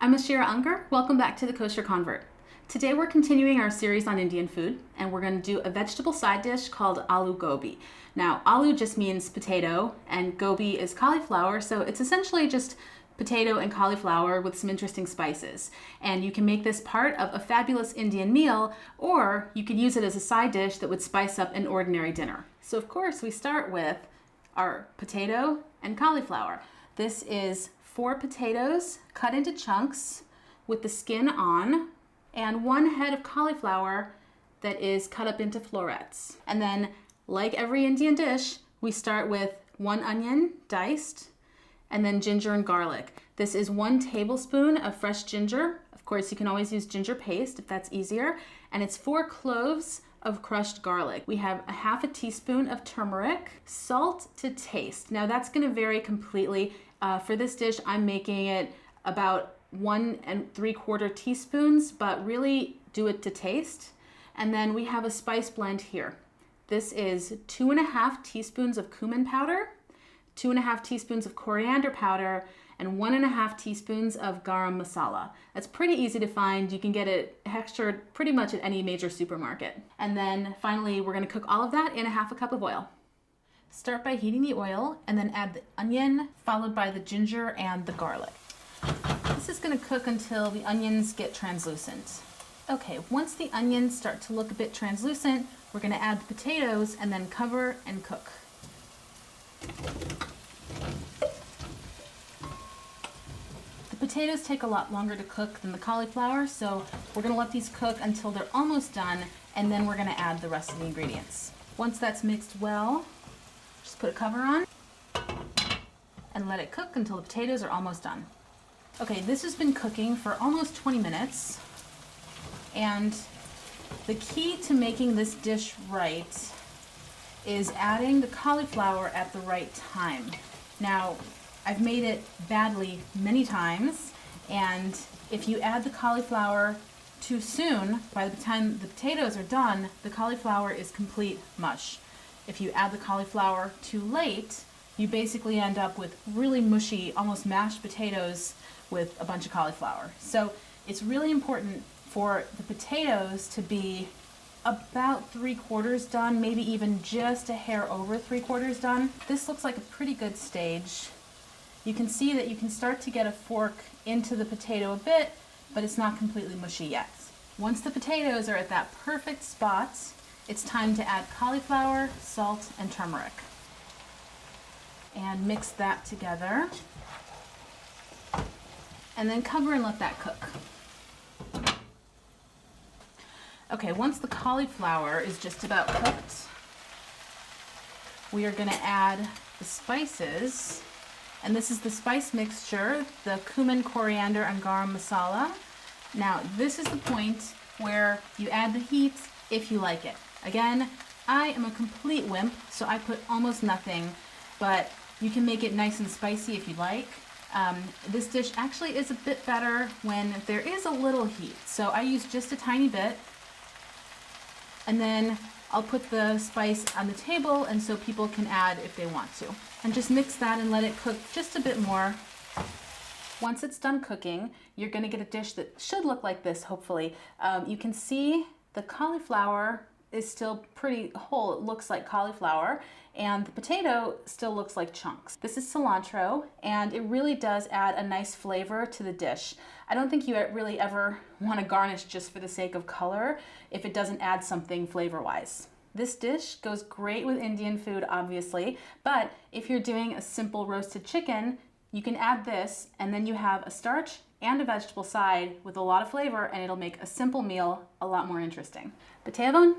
I'm Ashira Ungar. Welcome back to the Kosher Convert. Today we're continuing our series on Indian food, and we're going to do a vegetable side dish called Aloo Gobi. Now, aloo just means potato, and gobi is cauliflower, so it's essentially just potato and cauliflower with some interesting spices. And you can make this part of a fabulous Indian meal, or you could use it as a side dish that would spice up an ordinary dinner. So of course we start with our potato and cauliflower. This is 4 potatoes cut into chunks with the skin on, and 1 head of cauliflower that is cut up into florets. And then, like every Indian dish, we start with 1 onion diced, and then ginger and garlic. This is 1 tablespoon of fresh ginger. Of course, you can always use ginger paste if that's easier. And it's 4 cloves of crushed garlic. We have a half a teaspoon of turmeric, salt to taste. Now that's gonna vary completely. For this dish, I'm making it about 1 3/4 teaspoons, but really do it to taste. And then we have a spice blend here. This is 2.5 teaspoons of cumin powder, 2.5 teaspoons of coriander powder, and 1.5 teaspoons of garam masala. That's pretty easy to find. You can get it textured pretty much at any major supermarket. And then finally, we're gonna cook all of that in a 1/2 cup of oil. Start by heating the oil and then add the onion, followed by the ginger and the garlic. This is gonna cook until the onions get translucent. Okay, once the onions start to look a bit translucent, we're gonna add the potatoes and then cover and cook. The potatoes take a lot longer to cook than the cauliflower, so we're gonna let these cook until they're almost done, and then we're gonna add the rest of the ingredients. Once that's mixed well, just put a cover on and let it cook until the potatoes are almost done. Okay, this has been cooking for almost 20 minutes, and the key to making this dish right is adding the cauliflower at the right time. Now, I've made it badly many times, and if you add the cauliflower too soon, by the time the potatoes are done, the cauliflower is complete mush. If you add the cauliflower too late, you basically end up with really mushy, almost mashed potatoes with a bunch of cauliflower. So it's really important for the potatoes to be about 3/4 done, maybe even just a hair over 3/4 done. This looks like a pretty good stage. You can see that you can start to get a fork into the potato a bit, but it's not completely mushy yet. Once the potatoes are at that perfect spot, it's time to add cauliflower, salt, and turmeric. And mix that together. And then cover and let that cook. Okay, once the cauliflower is just about cooked, we are gonna add the spices. And this is the spice mixture, the cumin, coriander, and garam masala. Now, this is the point where you add the heat if you like it. Again, I am a complete wimp, so I put almost nothing, but you can make it nice and spicy if you like. This dish actually is a bit better when there is a little heat, so I use just a tiny bit. And then I'll put the spice on the table, and so people can add if they want to. And just mix that and let it cook just a bit more. Once it's done cooking, you're gonna get a dish that should look like this, hopefully. You can see the cauliflower is still pretty whole. It looks like cauliflower, and the potato still looks like chunks. This is cilantro, and it really does add a nice flavor to the dish. I don't think you really ever want to garnish just for the sake of color if it doesn't add something flavor-wise. This dish goes great with Indian food, obviously, but if you're doing a simple roasted chicken, you can add this, and then you have a starch and a vegetable side with a lot of flavor, and it'll make a simple meal a lot more interesting. Potato bone.